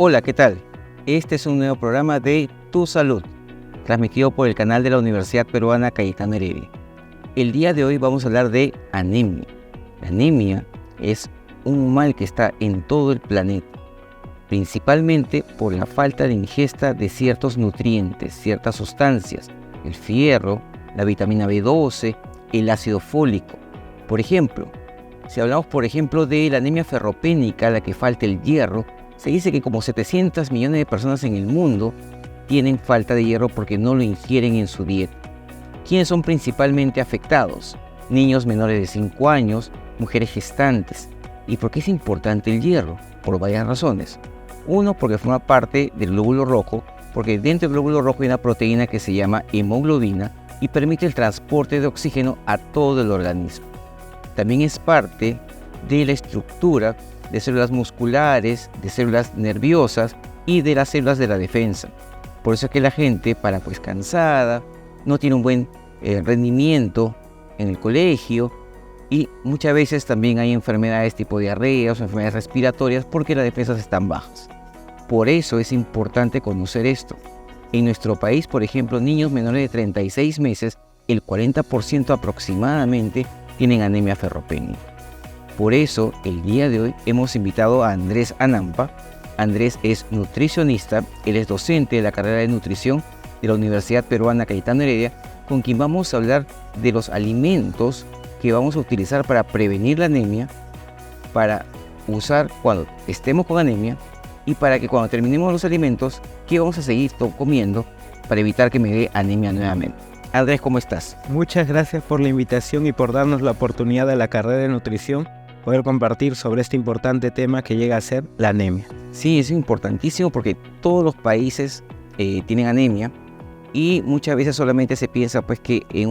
Hola, ¿qué tal? Este es un nuevo programa de Tu Salud, transmitido por el canal de la Universidad Peruana Cayetano Heredia. El día de hoy vamos a hablar de anemia. La anemia es un mal que está en todo el planeta, principalmente por la falta de ingesta de ciertos nutrientes, ciertas sustancias, el fierro, la vitamina B12, el ácido fólico. Por ejemplo, si hablamos de la anemia ferropénica, a la que falta el hierro, se dice que como 700 millones de personas en el mundo tienen falta de hierro porque no lo ingieren en su dieta. ¿Quiénes son principalmente afectados? Niños menores de 5 años, mujeres gestantes. ¿Y por qué es importante el hierro? Por varias razones. Uno, porque forma parte del glóbulo rojo, porque dentro del glóbulo rojo hay una proteína que se llama hemoglobina y permite el transporte de oxígeno a todo el organismo. También es parte de la estructura de células musculares, de células nerviosas y de las células de la defensa. Por eso es que la gente para cansada, no tiene un buen rendimiento en el colegio y muchas veces también hay enfermedades tipo diarreas o enfermedades respiratorias porque las defensas están bajas. Por eso es importante conocer esto. En nuestro país, por ejemplo, niños menores de 36 meses, el 40% aproximadamente tienen anemia ferropénica. Por eso, el día de hoy hemos invitado a Andrés Anampa. Andrés es nutricionista, él es docente de la carrera de nutrición de la Universidad Peruana Cayetano Heredia, con quien vamos a hablar de los alimentos que vamos a utilizar para prevenir la anemia, para usar cuando estemos con anemia y para que cuando terminemos los alimentos, ¿qué vamos a seguir comiendo para evitar que me dé anemia nuevamente? Andrés, ¿cómo estás? Muchas gracias por la invitación y por darnos la oportunidad de la carrera de nutrición poder compartir sobre este importante tema que llega a ser la anemia. Sí, es importantísimo porque todos los países tienen anemia y muchas veces solamente se piensa que en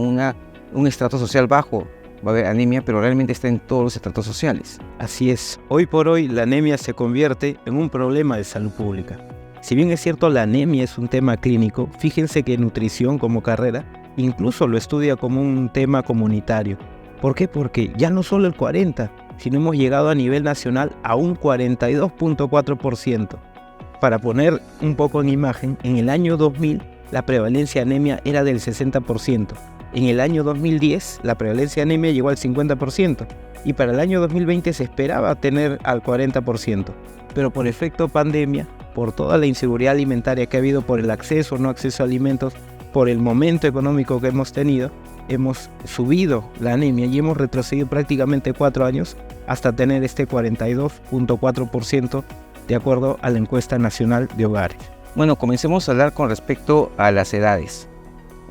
un estrato social bajo va a haber anemia, pero realmente está en todos los estratos sociales. Así es, hoy por hoy la anemia se convierte en un problema de salud pública. Si bien es cierto la anemia es un tema clínico, fíjense que nutrición como carrera incluso lo estudia como un tema comunitario. ¿Por qué? Porque ya no solo el 40%, sino hemos llegado a nivel nacional a un 42.4%. Para poner un poco en imagen, en el año 2000 la prevalencia de anemia era del 60%. En el año 2010 la prevalencia de anemia llegó al 50% y para el año 2020 se esperaba tener al 40%. Pero por efecto pandemia, por toda la inseguridad alimentaria que ha habido por el acceso o no acceso a alimentos, por el momento económico que hemos tenido, hemos subido la anemia y hemos retrocedido prácticamente 4 años hasta tener este 42.4% de acuerdo a la encuesta nacional de hogares. Bueno, comencemos a hablar con respecto a las edades.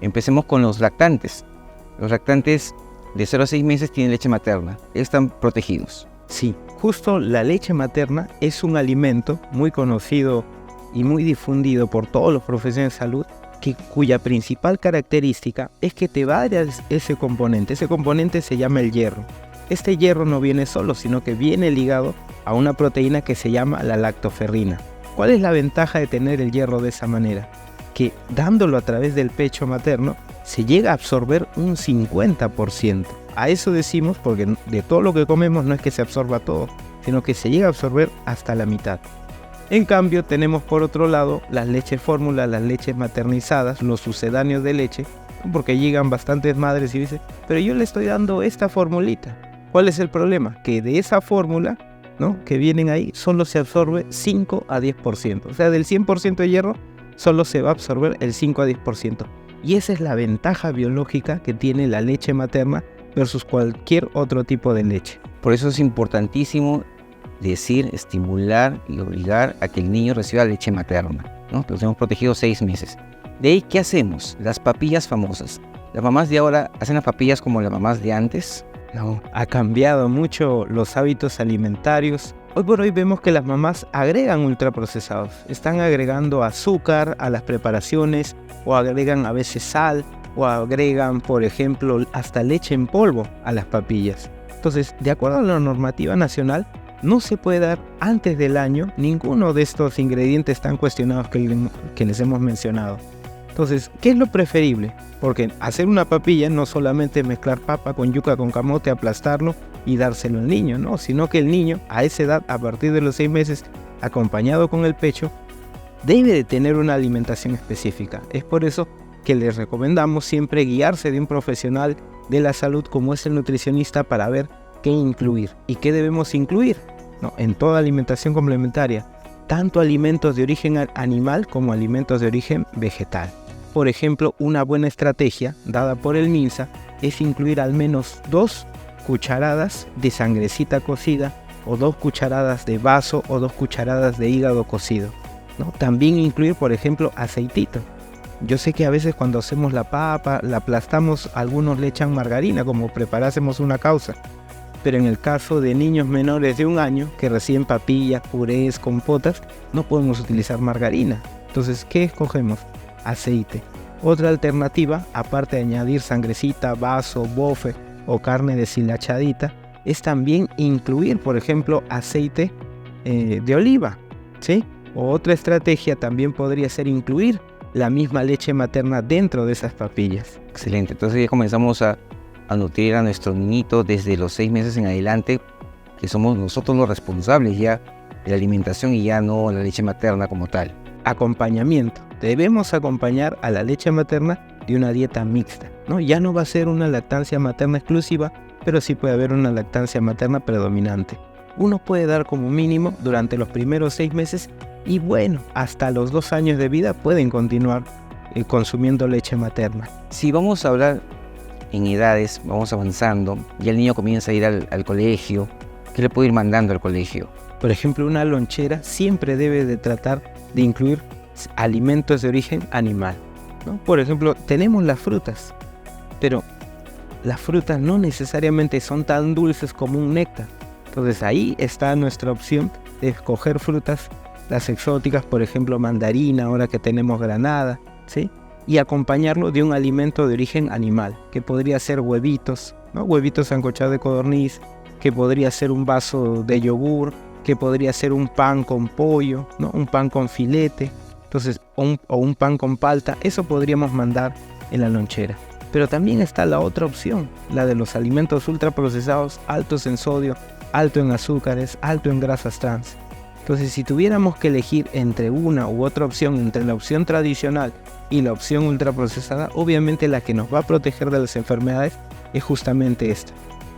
Empecemos con los lactantes. Los lactantes de 0 a 6 meses tienen leche materna. Están protegidos. Sí, justo la leche materna es un alimento muy conocido y muy difundido por todos los profesionales de salud, cuya principal característica es que te va a dar ese componente. Ese componente se llama el hierro. Este hierro no viene solo, sino que viene ligado a una proteína que se llama la lactoferrina. ¿Cuál es la ventaja de tener el hierro de esa manera? Que dándolo a través del pecho materno se llega a absorber un 50%. A eso decimos porque de todo lo que comemos no es que se absorba todo, sino que se llega a absorber hasta la mitad. En cambio tenemos por otro lado las leches fórmula, las leches maternizadas, los sucedáneos de leche, porque llegan bastantes madres y dicen, pero yo le estoy dando esta formulita. ¿Cuál es el problema? Que de esa fórmula, que vienen ahí, solo se absorbe 5 a 10%. O sea, del 100% de hierro, solo se va a absorber el 5 a 10%. Y esa es la ventaja biológica que tiene la leche materna versus cualquier otro tipo de leche. Por eso es importantísimo estimular y obligar a que el niño reciba leche materna, Los hemos protegido 6 meses. De ahí, ¿qué hacemos? Las papillas famosas. ¿Las mamás de ahora hacen las papillas como las mamás de antes? No, ha cambiado mucho los hábitos alimentarios. Hoy por hoy vemos que las mamás agregan ultraprocesados. Están agregando azúcar a las preparaciones o agregan a veces sal o agregan, por ejemplo, hasta leche en polvo a las papillas. Entonces, de acuerdo a la normativa nacional, no se puede dar antes del año ninguno de estos ingredientes tan cuestionados que les hemos mencionado. Entonces, ¿qué es lo preferible? Porque hacer una papilla no solamente es mezclar papa con yuca con camote, aplastarlo y dárselo al niño, ¿no? Sino que el niño a esa edad, a partir de los 6 meses, acompañado con el pecho, debe de tener una alimentación específica. Es por eso que les recomendamos siempre guiarse de un profesional de la salud como es el nutricionista para ver qué incluir y qué debemos incluir, ¿no?, en toda alimentación complementaria, tanto alimentos de origen animal como alimentos de origen vegetal. Por ejemplo, una buena estrategia dada por el MINSA es incluir al menos 2 cucharadas de sangrecita cocida o 2 cucharadas de vaso o 2 cucharadas de hígado cocido, ¿no? También incluir, por ejemplo, aceitito. Yo sé que a veces cuando hacemos la papa, la aplastamos, algunos le echan margarina como preparásemos una causa. Pero en el caso de niños menores de 1 año que reciben papillas, purés, compotas, no podemos utilizar margarina. Entonces, ¿qué escogemos? Aceite. Otra alternativa, aparte de añadir sangrecita, vaso, bofe o carne deshilachadita, es también incluir, por ejemplo, aceite de oliva, ¿sí? O otra estrategia también podría ser incluir la misma leche materna dentro de esas papillas. Excelente, entonces ya comenzamos a nutrir a nuestro niñito desde los 6 meses en adelante, que somos nosotros los responsables ya de la alimentación y ya no la leche materna como tal. Acompañamiento. Debemos acompañar a la leche materna de una dieta mixta, ¿no? Ya no va a ser una lactancia materna exclusiva, pero sí puede haber una lactancia materna predominante. Uno puede dar como mínimo durante los primeros 6 meses y bueno, hasta los 2 años de vida pueden continuar consumiendo leche materna. Si vamos a hablar en edades, vamos avanzando, ya el niño comienza a ir al colegio, ¿qué le puedo ir mandando al colegio? Por ejemplo, una lonchera siempre debe de tratar de incluir alimentos de origen animal, ¿no? Por ejemplo, tenemos las frutas, pero las frutas no necesariamente son tan dulces como un néctar. Entonces ahí está nuestra opción de escoger frutas, las exóticas, por ejemplo mandarina, ahora que tenemos granada, ¿sí? Y acompañarlo de un alimento de origen animal, que podría ser huevitos, ¿no? Huevitos sancochados de codorniz, que podría ser un vaso de yogur, que podría ser un pan con pollo, ¿no? Un pan con filete, entonces, o un pan con palta. Eso podríamos mandar en la lonchera. Pero también está la otra opción, la de los alimentos ultraprocesados, altos en sodio, alto en azúcares, alto en grasas trans. Entonces, si tuviéramos que elegir entre una u otra opción, entre la opción tradicional y la opción ultraprocesada, obviamente la que nos va a proteger de las enfermedades es justamente esta.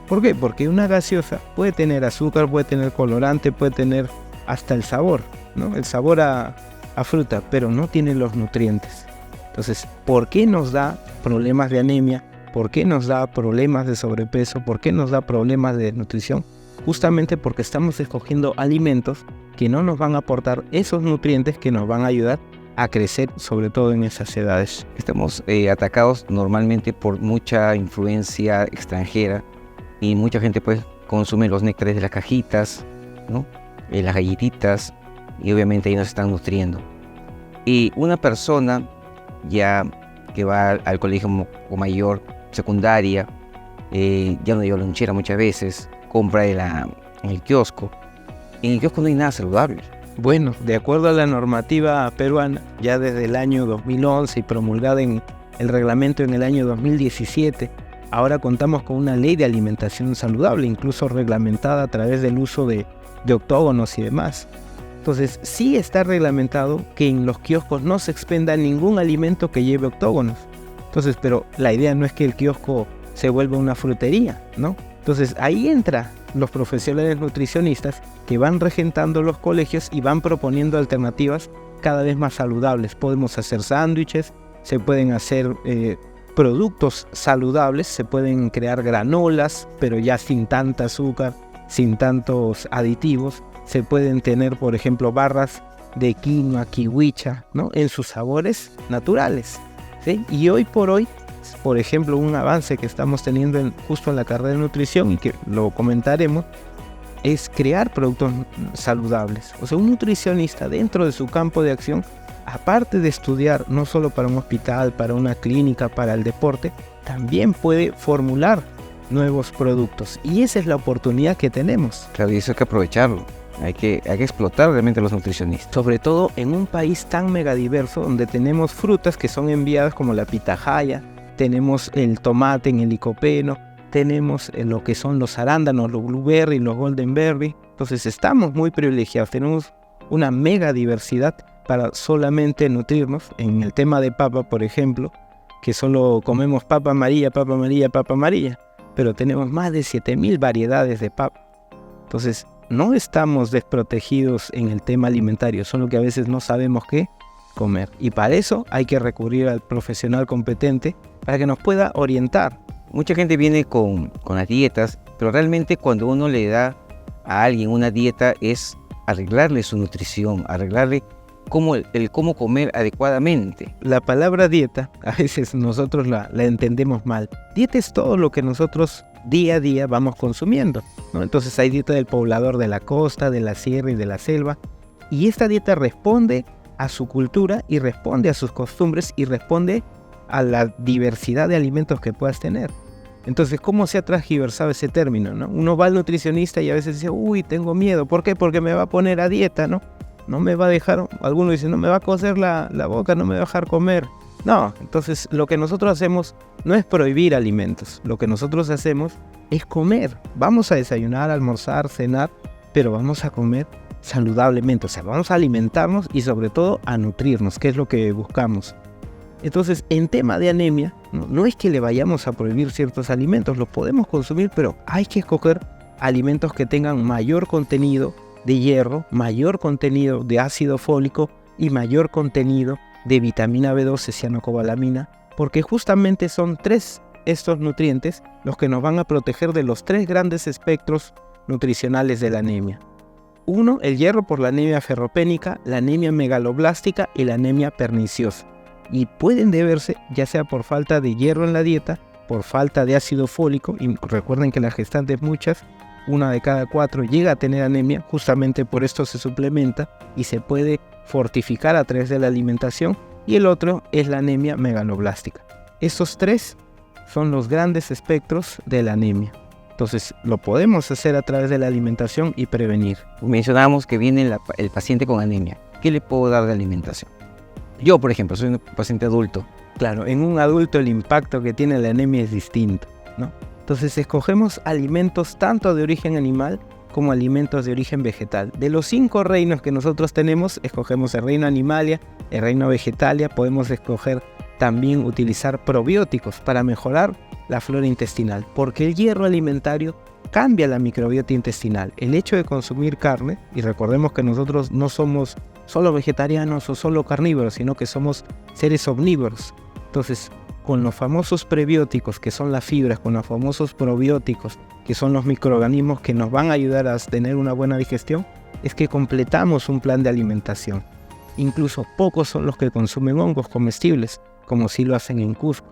¿Por qué? Porque una gaseosa puede tener azúcar, puede tener colorante, puede tener hasta el sabor, ¿no? El sabor a fruta, pero no tiene los nutrientes. Entonces, ¿por qué nos da problemas de anemia? ¿Por qué nos da problemas de sobrepeso? ¿Por qué nos da problemas de desnutrición? Justamente porque estamos escogiendo alimentos que no nos van a aportar esos nutrientes que nos van a ayudar a crecer, sobre todo en esas edades. Estamos atacados normalmente por mucha influencia extranjera y mucha gente pues consume los néctares de las cajitas, ¿no? Las galletitas, y obviamente ahí nos están nutriendo. Y una persona ya que va al colegio o mayor, secundaria, ya no lleva lonchera muchas veces, compra en el kiosco. En el kiosco no hay nada saludable. Bueno, de acuerdo a la normativa peruana, ya desde el año 2011 y promulgada en el reglamento en el año 2017, ahora contamos con una ley de alimentación saludable, incluso reglamentada a través del uso de octógonos y demás. Entonces, sí está reglamentado que en los kioscos no se expenda ningún alimento que lleve octógonos. Entonces, pero la idea no es que el kiosco se vuelva una frutería, ¿no? Entonces, ahí entran los profesionales nutricionistas que van regentando los colegios y van proponiendo alternativas cada vez más saludables. Podemos hacer sándwiches, se pueden hacer productos saludables, se pueden crear granolas, pero ya sin tanta azúcar, sin tantos aditivos. Se pueden tener, por ejemplo, barras de quinoa, kiwicha, ¿no? En sus sabores naturales, ¿sí? Y hoy por hoy, por ejemplo, un avance que estamos teniendo justo en la carrera de nutrición y que lo comentaremos, es crear productos saludables. O sea, un nutricionista dentro de su campo de acción, aparte de estudiar no solo para un hospital, para una clínica, para el deporte, también puede formular nuevos productos. Y esa es la oportunidad que tenemos. Claro, y eso hay que aprovecharlo. Hay que explotar realmente a los nutricionistas. Sobre todo en un país tan megadiverso donde tenemos frutas que son enviadas como la pitahaya, tenemos el tomate en el licopeno, tenemos lo que son los arándanos, los blueberry, los golden berry. Entonces estamos muy privilegiados, tenemos una mega diversidad para solamente nutrirnos. En el tema de papa, por ejemplo, que solo comemos papa amarilla, papa amarilla, papa amarilla, pero tenemos más de 7.000 variedades de papa. Entonces, no estamos desprotegidos en el tema alimentario, solo que a veces no sabemos qué comer. Y para eso hay que recurrir al profesional competente para que nos pueda orientar. Mucha gente viene con las dietas, pero realmente cuando uno le da a alguien una dieta es arreglarle su nutrición, arreglarle cómo comer adecuadamente. La palabra dieta, a veces nosotros la entendemos mal. Dieta es todo lo que nosotros día a día vamos consumiendo, ¿no? Entonces hay dieta del poblador de la costa, de la sierra y de la selva. Y esta dieta responde a su cultura y responde a sus costumbres y responde a la diversidad de alimentos que puedas tener. Entonces, ¿cómo se ha transgiversado ese término, no? Uno va al nutricionista y a veces dice, uy, tengo miedo. ¿Por qué? Porque me va a poner a dieta, ¿no? No me va a dejar, algunos dicen, no me va a coser la boca, no me va a dejar comer. No, entonces lo que nosotros hacemos no es prohibir alimentos. Lo que nosotros hacemos es comer. Vamos a desayunar, almorzar, cenar, pero vamos a comer saludablemente. O sea, vamos a alimentarnos y sobre todo a nutrirnos, que es lo que buscamos. Entonces, en tema de anemia, no es que le vayamos a prohibir ciertos alimentos, los podemos consumir, pero hay que escoger alimentos que tengan mayor contenido de hierro, mayor contenido de ácido fólico y mayor contenido de vitamina B12, cianocobalamina, porque justamente son estos nutrientes los que nos van a proteger de los 3 grandes espectros nutricionales de la anemia. 1, el hierro por la anemia ferropénica, la anemia megaloblástica y la anemia perniciosa. Y pueden deberse ya sea por falta de hierro en la dieta, por falta de ácido fólico, y recuerden que las gestantes muchas, 1 de cada 4 llega a tener anemia, justamente por esto se suplementa y se puede fortificar a través de la alimentación, y el otro es la anemia megaloblástica. Estos 3 son los grandes espectros de la anemia. Entonces lo podemos hacer a través de la alimentación y prevenir. Mencionábamos que viene el paciente con anemia. ¿Qué le puedo dar de alimentación? Yo, por ejemplo, soy un paciente adulto. Claro, en un adulto el impacto que tiene la anemia es distinto, ¿no? Entonces escogemos alimentos tanto de origen animal como alimentos de origen vegetal. De los 5 reinos que nosotros tenemos, escogemos el reino animalia, el reino vegetalia, podemos escoger también utilizar probióticos para mejorar la flora intestinal, porque el hierro alimentario cambia la microbiota intestinal. El hecho de consumir carne, y recordemos que nosotros no somos solo vegetarianos o solo carnívoros, sino que somos seres omnívoros. Entonces, con los famosos prebióticos, que son las fibras, con los famosos probióticos, que son los microorganismos que nos van a ayudar a tener una buena digestión, es que completamos un plan de alimentación. Incluso pocos son los que consumen hongos comestibles, como sí lo hacen en Cusco.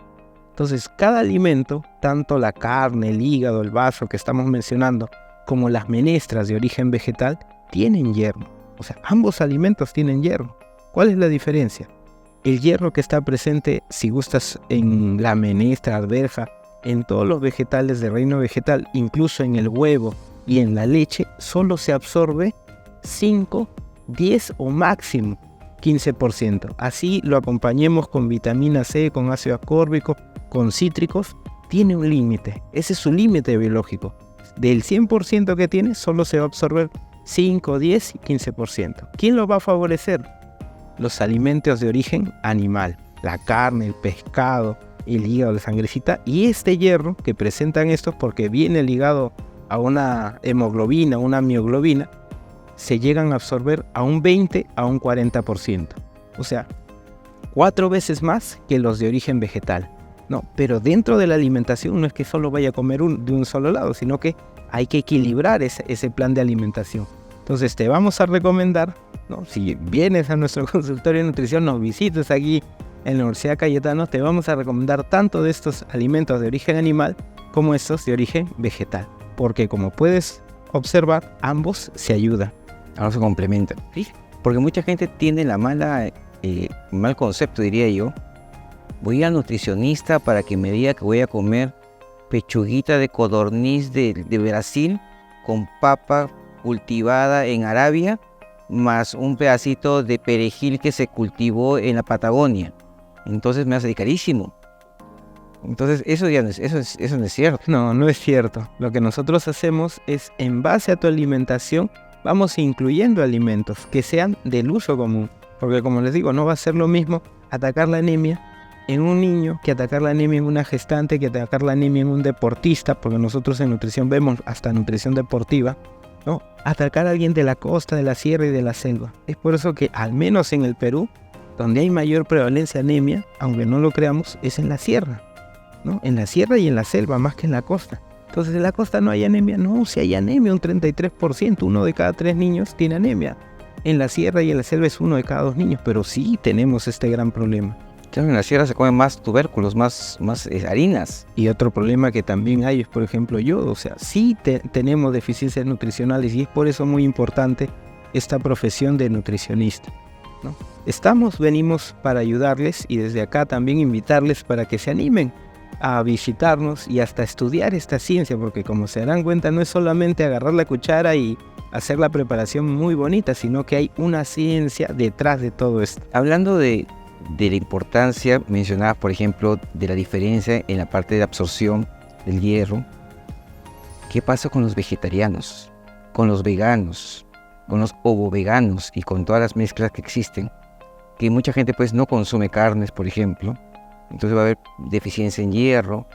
Entonces, cada alimento, tanto la carne, el hígado, el vaso que estamos mencionando, como las menestras de origen vegetal, tienen hierro. O sea, ambos alimentos tienen hierro. ¿Cuál es la diferencia? El hierro que está presente, si gustas, en la menestra, arveja, en todos los vegetales del reino vegetal, incluso en el huevo y en la leche, solo se absorbe 5, 10 o máximo 15%. Así lo acompañemos con vitamina C, con ácido ascórbico, con cítricos, tiene un límite. Ese es su límite biológico. Del 100% que tiene, solo se va a absorber 5, 10 y 15%. ¿Quién lo va a favorecer? Los alimentos de origen animal, la carne, el pescado, el hígado, la sangrecita, y este hierro que presentan estos, porque viene ligado a una hemoglobina, una mioglobina, se llegan a absorber a un 20 a un 40%. O sea, 4 veces más que los de origen vegetal. No, pero dentro de la alimentación no es que solo vaya a comer de un solo lado, sino que hay que equilibrar ese plan de alimentación. Entonces te vamos a recomendar, ¿no? Si vienes a nuestro consultorio de nutrición, nos visites aquí en la Universidad Cayetano, te vamos a recomendar tanto de estos alimentos de origen animal como estos de origen vegetal. Porque como puedes observar, ambos se ayudan. Ahora se complementan. ¿Sí? Porque mucha gente tiene mal concepto, diría yo. Voy al nutricionista para que me diga que voy a comer pechuguita de codorniz de Brasil con papa cultivada en Arabia, más un pedacito de perejil que se cultivó en la Patagonia. Entonces me hace carísimo. Entonces eso no es cierto. No es cierto. Lo que nosotros hacemos es, en base a tu alimentación, vamos incluyendo alimentos que sean del uso común. Porque como les digo, no va a ser lo mismo atacar la anemia en un niño que atacar la anemia en una gestante, que atacar la anemia en un deportista, porque nosotros en nutrición vemos hasta nutrición deportiva, ¿no? Atacar a alguien de la costa, de la sierra y de la selva. Es por eso que al menos en el Perú, donde hay mayor prevalencia de anemia, aunque no lo creamos, es en la sierra, ¿no? En la sierra y en la selva, más que en la costa. Entonces, ¿en la costa no hay anemia? No, si hay anemia, un 33%, 1 de cada 3 niños tiene anemia. En la sierra y en la selva es 1 de cada 2 niños, pero sí tenemos este gran problema. Claro, en la sierra se comen más tubérculos, más harinas. Y otro problema que también hay es, por ejemplo, yodo. O sea, sí tenemos deficiencias nutricionales y es por eso muy importante esta profesión de nutricionista, ¿no? Venimos para ayudarles y desde acá también invitarles para que se animen a visitarnos y hasta estudiar esta ciencia, porque como se darán cuenta no es solamente agarrar la cuchara y hacer la preparación muy bonita, sino que hay una ciencia detrás de todo esto. Hablando de la importancia, mencionabas por ejemplo de la diferencia en la parte de absorción del hierro. ¿Qué pasa con los vegetarianos, con los veganos, con los ovoveganos y con todas las mezclas que existen? Que mucha gente pues no consume carnes, por ejemplo, entonces va a haber deficiencia en hierro,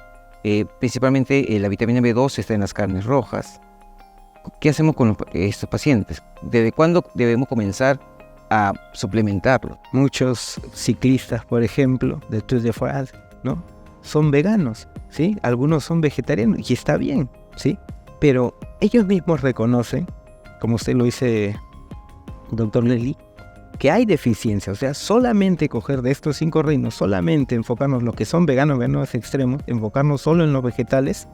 principalmente la vitamina B12 está en las carnes rojas. ¿Qué hacemos con estos pacientes? ¿Desde cuándo debemos comenzar a suplementarlo? Muchos ciclistas, por ejemplo, de Tour de France, ¿no? Son veganos, ¿sí? Algunos son vegetarianos y está bien, ¿sí? Pero ellos mismos reconocen, como usted lo dice, doctor Leslie, que hay deficiencia. O sea, solamente coger de estos 5 reinos, solamente enfocarnos en los que son veganos extremos, enfocarnos solo en los vegetales,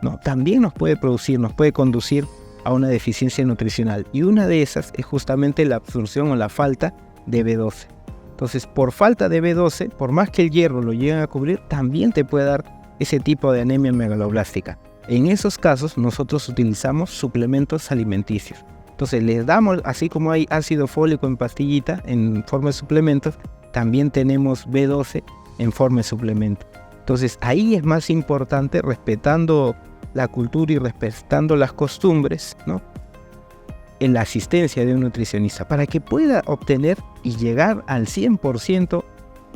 ¿no? También nos puede conducir a una deficiencia nutricional. Y una de esas es justamente la absorción o la falta de B12. Entonces, por falta de B12, por más que el hierro lo lleguen a cubrir, también te puede dar ese tipo de anemia megaloblástica. En esos casos, nosotros utilizamos suplementos alimenticios. Entonces, les damos, así como hay ácido fólico en pastillita, en forma de suplementos, también tenemos B12 en forma de suplemento. Entonces, ahí es más importante, respetando la cultura y respetando las costumbres, ¿no?, en la asistencia de un nutricionista para que pueda obtener y llegar al 100%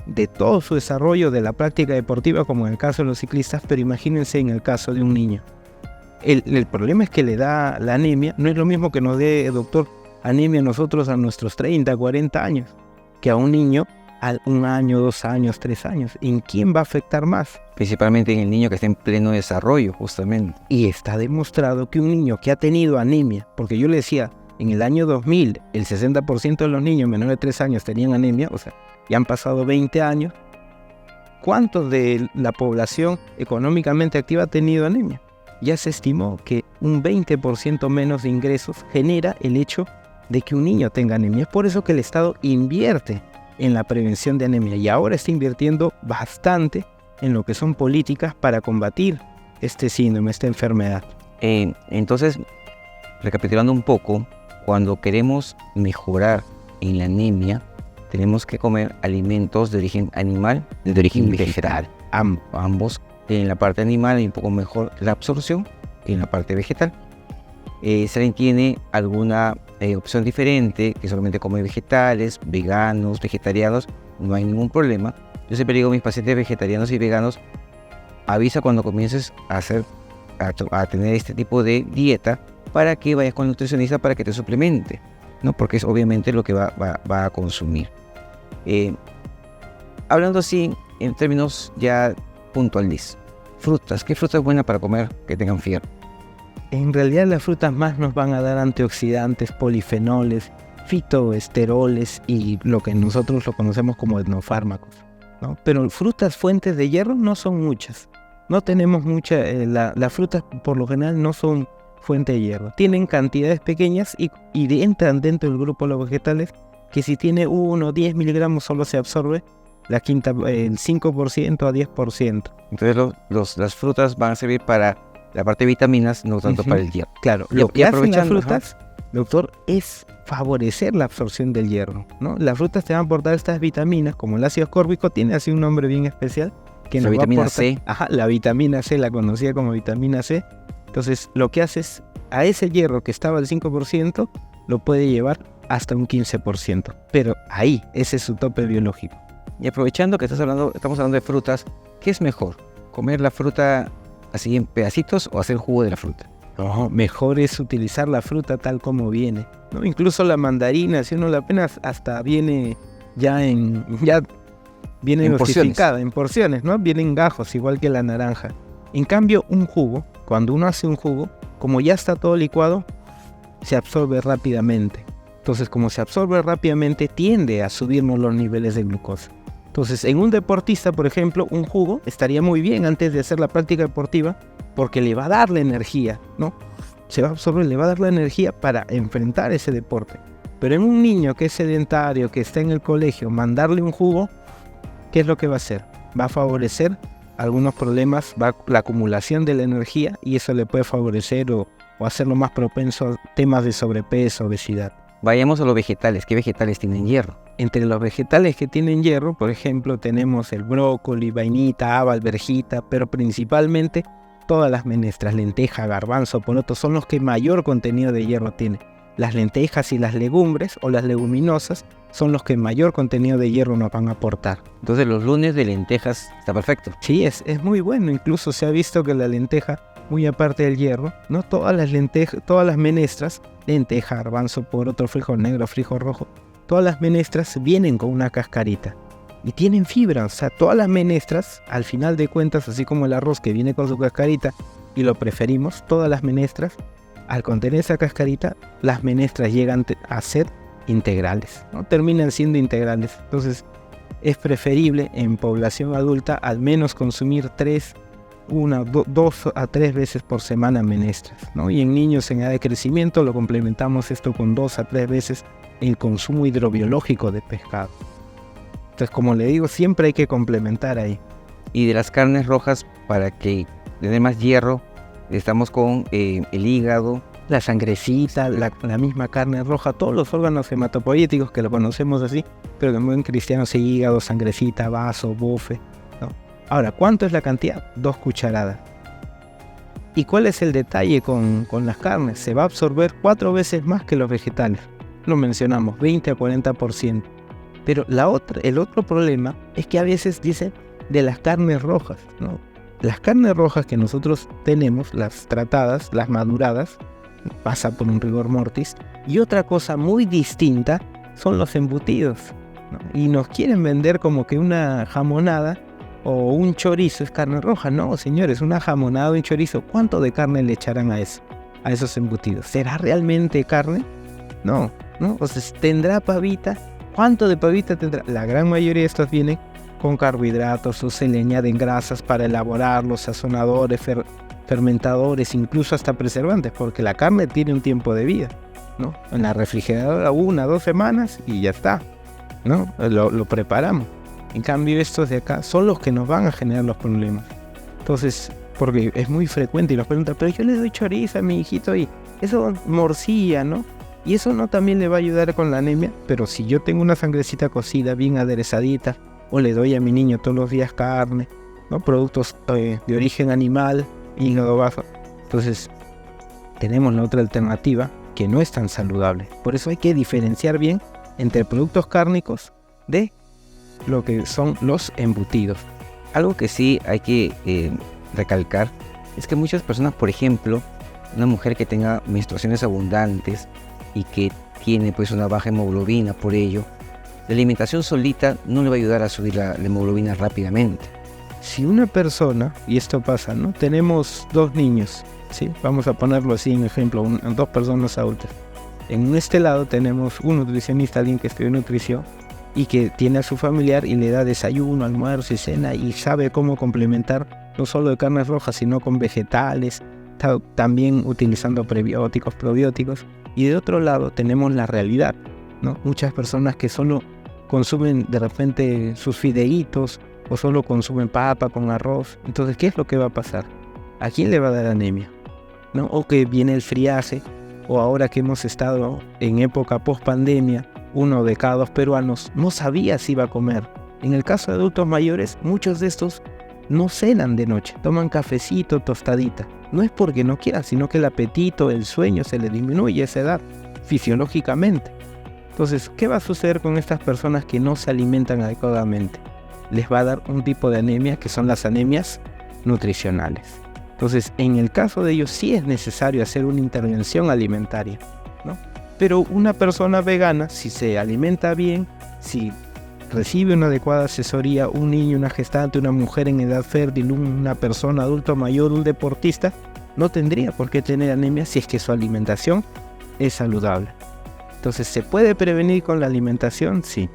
de todo su desarrollo de la práctica deportiva, como en el caso de los ciclistas, pero imagínense en el caso de un niño. El problema es que le da la anemia, no es lo mismo que nos dé, doctor, anemia a nosotros a nuestros 30, 40 años, que a un niño a 1 año, 2 años, 3 años. ¿En quién va a afectar más? Principalmente en el niño que está en pleno desarrollo, justamente. Y está demostrado que un niño que ha tenido anemia, porque yo le decía, en el año 2000, el 60% de los niños menores de 3 años tenían anemia, o sea, ya han pasado 20 años. ¿Cuántos de la población económicamente activa ha tenido anemia? Ya se estimó que un 20% menos de ingresos genera el hecho de que un niño tenga anemia. Es por eso que el Estado invierte en la prevención de anemia y ahora está invirtiendo bastante en lo que son políticas para combatir este síndrome, esta enfermedad. Entonces, recapitulando un poco, cuando queremos mejorar en la anemia, tenemos que comer alimentos de origen animal y de origen vegetal. Ambos. En la parte animal hay un poco mejor la absorción que en la parte vegetal. Si alguien tiene alguna opción diferente, que solamente come vegetales, veganos, vegetarianos, no hay ningún problema. Yo siempre digo a mis pacientes vegetarianos y veganos, avisa cuando comiences a tener este tipo de dieta para que vayas con el nutricionista para que te suplemente, ¿no? Porque es obviamente lo que va a consumir. Hablando así, en términos ya puntuales, frutas. ¿Qué fruta es buena para comer que tengan fierro? En realidad las frutas más nos van a dar antioxidantes, polifenoles, fitoesteroles y lo que nosotros lo conocemos como etnofármacos, ¿no? Pero frutas fuentes de hierro no son muchas. No tenemos muchas, las frutas por lo general no son fuente de hierro. Tienen cantidades pequeñas y entran dentro del grupo de los vegetales, que si tiene 1 o 10 miligramos solo se absorbe el 5% a 10%. Entonces las frutas van a servir para la parte de vitaminas, no tanto para el hierro. Claro, lo que hacen las frutas, doctor, es favorecer la absorción del hierro, ¿no? Las frutas te van a aportar estas vitaminas, como el ácido ascórbico, tiene así un nombre bien especial. Que la vitamina C. La vitamina C, la conocida como vitamina C. Entonces, lo que hace es, a ese hierro que estaba al 5%, lo puede llevar hasta un 15%. Pero ahí, ese es su tope biológico. Y aprovechando que estamos hablando de frutas, ¿qué es mejor? ¿Comer la fruta así en pedacitos o hacer jugo de la fruta? No, mejor es utilizar la fruta tal como viene, ¿no? Incluso la mandarina, si uno la apenas hasta viene viene dosificada en porciones, ¿no? Vienen gajos, igual que la naranja. En cambio, un jugo, cuando uno hace un jugo, como ya está todo licuado, se absorbe rápidamente. Entonces, como se absorbe rápidamente, tiende a subirnos los niveles de glucosa. Entonces, en un deportista, por ejemplo, un jugo estaría muy bien antes de hacer la práctica deportiva, porque le va a dar la energía, ¿no? Se va a absorber, le va a dar la energía para enfrentar ese deporte. Pero en un niño que es sedentario, que está en el colegio, mandarle un jugo, ¿qué es lo que va a hacer? Va a favorecer algunos problemas, la acumulación de la energía, y eso le puede favorecer o hacerlo más propenso a temas de sobrepeso, obesidad. Vayamos a los vegetales. ¿Qué vegetales tienen hierro? Entre los vegetales que tienen hierro, por ejemplo, tenemos el brócoli, vainita, haba, alverjita, pero principalmente todas las menestras, lenteja, garbanzo, poroto, son los que mayor contenido de hierro tienen. Las lentejas y las legumbres o las leguminosas son los que mayor contenido de hierro nos van a aportar. Entonces los lunes de lentejas está perfecto. Sí, es muy bueno. Incluso se ha visto que la lenteja, muy aparte del hierro, ¿no? Todas las menestras, lenteja, garbanzo, poroto, frijol negro, frijol rojo, todas las menestras vienen con una cascarita y tienen fibra. O sea, todas las menestras, al final de cuentas, así como el arroz que viene con su cascarita y lo preferimos, todas las menestras, al contener esa cascarita, las menestras llegan a ser integrales, ¿no? Terminan siendo integrales. Entonces, es preferible en población adulta al menos consumir 2 a 3 veces por semana menestras, ¿no? Y en niños en edad de crecimiento lo complementamos esto con 2 a 3 veces el consumo hidrobiológico de pescado. Entonces, como le digo, siempre hay que complementar ahí. Y de las carnes rojas, para que tener más hierro, estamos con el hígado, la sangrecita, la misma carne roja, todos los órganos hematopoyéticos que lo conocemos así, pero que en buen cristiano es hígado, sangrecita, vaso, bofe, ¿no? Ahora, ¿cuánto es la cantidad? 2 cucharadas. ¿Y cuál es el detalle con las carnes? Se va a absorber 4 veces más que los vegetales. Lo mencionamos, 20 a 40%. Pero el otro problema es que a veces dicen de las carnes rojas, ¿no? Las carnes rojas que nosotros tenemos, las tratadas, las maduradas, pasa por un rigor mortis. Y otra cosa muy distinta son los embutidos, ¿no? Y nos quieren vender como que una jamonada o un chorizo es carne roja. No, señores, una jamonada o un chorizo, ¿cuánto de carne le echarán a esos embutidos? ¿Será realmente carne? No. O sea, ¿tendrá pavita? ¿Cuánto de pavita tendrá? La gran mayoría de estos vienen con carbohidratos o se le añaden grasas para elaborarlos, sazonadores, fermentadores, incluso hasta preservantes, porque la carne tiene un tiempo de vida, ¿no? En la refrigeradora 1 o 2 semanas y ya está, ¿no? Lo preparamos. En cambio, estos de acá son los que nos van a generar los problemas. Entonces, porque es muy frecuente y nos preguntan, pero yo le doy chorizo a mi hijito y eso morcilla, ¿no? Y eso no también le va a ayudar con la anemia, pero si yo tengo una sangrecita cocida, bien aderezadita, o le doy a mi niño todos los días carne, ¿no? Productos de origen animal, hígado bajo. Entonces, tenemos la otra alternativa que no es tan saludable. Por eso hay que diferenciar bien entre productos cárnicos de lo que son los embutidos. Algo que sí hay que recalcar es que muchas personas, por ejemplo, una mujer que tenga menstruaciones abundantes y que tiene pues una baja hemoglobina por ello, la alimentación solita no le va a ayudar a subir la hemoglobina rápidamente. Si una persona, y esto pasa, ¿no? Tenemos 2 niños, ¿sí? Vamos a ponerlo así en ejemplo, 2 personas adultas. En este lado tenemos un nutricionista, alguien que estudia nutrición y que tiene a su familiar y le da desayuno, almuerzo y cena y sabe cómo complementar no solo de carnes rojas, sino con vegetales, también utilizando prebióticos, probióticos. Y de otro lado tenemos la realidad, ¿no? Muchas personas que solo consumen de repente sus fideitos o solo consumen papa con arroz. Entonces, ¿qué es lo que va a pasar? ¿A quién le va a dar anemia? ¿No? O que viene el friaje, o ahora que hemos estado en época post-pandemia, 1 de cada 2 peruanos no sabía si iba a comer. En el caso de adultos mayores, muchos de estos no cenan de noche, toman cafecito, tostadita. No es porque no quieran, sino que el apetito, el sueño se le disminuye a esa edad. fisiológicamente. Entonces, ¿qué va a suceder con estas personas que no se alimentan adecuadamente? Les va a dar un tipo de anemia que son las anemias nutricionales. Entonces, en el caso de ellos sí es necesario hacer una intervención alimentaria, ¿no? Pero una persona vegana, si se alimenta bien, si recibe una adecuada asesoría, un niño, una gestante, una mujer en edad fértil, una persona adulto mayor, un deportista, no tendría por qué tener anemia si es que su alimentación es saludable. Entonces, ¿se puede prevenir con la alimentación? Sí.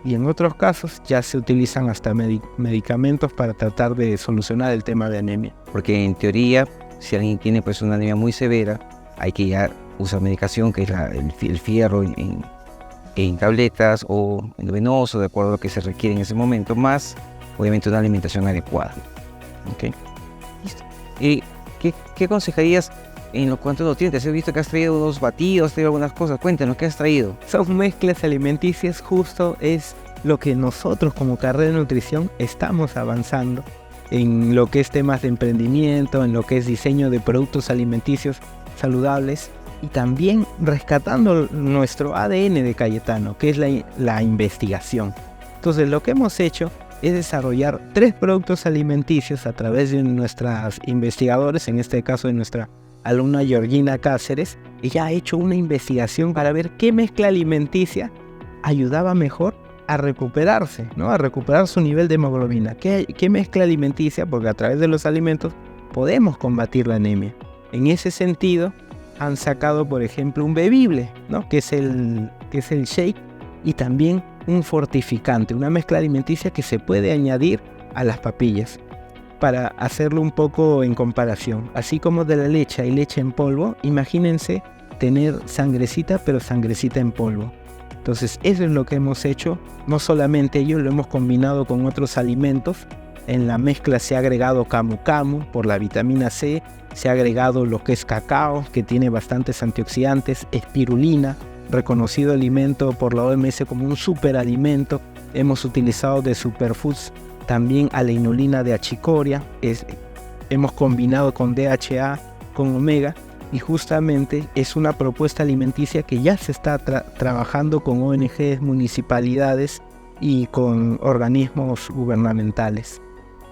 Y en otros casos ya se utilizan hasta medicamentos para tratar de solucionar el tema de anemia. Porque en teoría, si alguien tiene pues una anemia muy severa, hay que ya usar medicación, que es el fierro en tabletas o en venoso, de acuerdo a lo que se requiere en ese momento, más obviamente una alimentación adecuada. ¿Okay? Listo. ¿Qué aconsejarías en cuanto a nutrientes? He visto que has traído unos batidos, has traído algunas cosas. Cuéntanos, ¿qué has traído? Son mezclas alimenticias, justo es lo que nosotros como carrera de nutrición estamos avanzando en lo que es temas de emprendimiento, en lo que es diseño de productos alimenticios saludables y también rescatando nuestro ADN de Cayetano, que es la investigación. Entonces, lo que hemos hecho es desarrollar 3 productos alimenticios a través de nuestras investigadores, en este caso de nuestra alumna Georgina Cáceres. Ella ha hecho una investigación para ver qué mezcla alimenticia ayudaba mejor a recuperarse, ¿no? A recuperar su nivel de hemoglobina. ¿Qué mezcla alimenticia? Porque a través de los alimentos podemos combatir la anemia. En ese sentido, han sacado, por ejemplo, un bebible, ¿no? que es el shake, y también un fortificante, una mezcla alimenticia que se puede añadir a las papillas para hacerlo un poco en comparación. Así como de la leche hay leche en polvo, imagínense tener sangrecita, pero sangrecita en polvo. Entonces, eso es lo que hemos hecho. No solamente ello, lo hemos combinado con otros alimentos. En la mezcla se ha agregado camu camu por la vitamina C, se ha agregado lo que es cacao, que tiene bastantes antioxidantes, espirulina, reconocido alimento por la OMS como un superalimento. Hemos utilizado de superfoods también a la inulina de achicoria, hemos combinado con DHA, con omega, y justamente es una propuesta alimenticia que ya se está trabajando con ONGs, municipalidades y con organismos gubernamentales.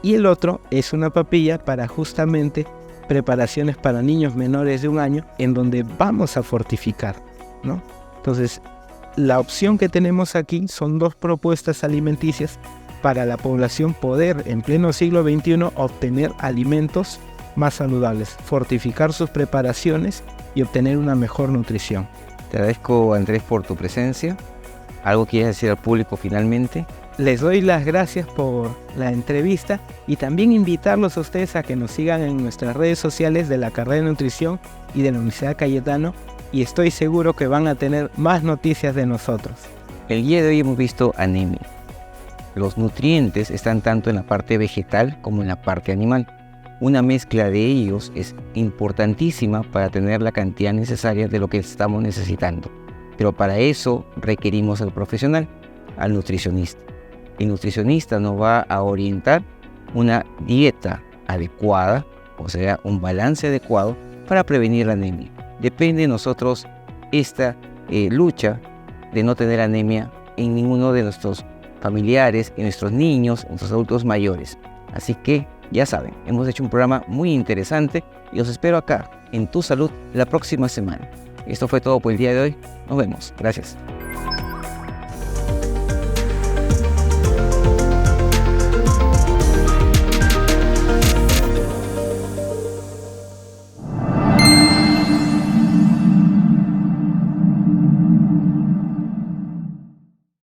Y el otro es una papilla para justamente preparaciones para niños menores de 1 año, en donde vamos a fortificar, ¿no? Entonces, la opción que tenemos aquí son 2 propuestas alimenticias para la población poder en pleno siglo XXI obtener alimentos más saludables, fortificar sus preparaciones y obtener una mejor nutrición. Te agradezco, Andrés, por tu presencia. ¿Algo quieres decir al público finalmente? Les doy las gracias por la entrevista y también invitarlos a ustedes a que nos sigan en nuestras redes sociales de la carrera de nutrición y de la Universidad Cayetano, y estoy seguro que van a tener más noticias de nosotros. El día de hoy hemos visto anemia. Los nutrientes están tanto en la parte vegetal como en la parte animal. Una mezcla de ellos es importantísima para tener la cantidad necesaria de lo que estamos necesitando. Pero para eso requerimos al profesional, al nutricionista. El nutricionista nos va a orientar una dieta adecuada, o sea, un balance adecuado para prevenir la anemia. Depende de nosotros esta lucha de no tener anemia en ninguno de nuestros familiares, en nuestros niños, en nuestros adultos mayores. Así que ya saben, hemos hecho un programa muy interesante y los espero acá en Tu Salud la próxima semana. Esto fue todo por el día de hoy. Nos vemos. Gracias.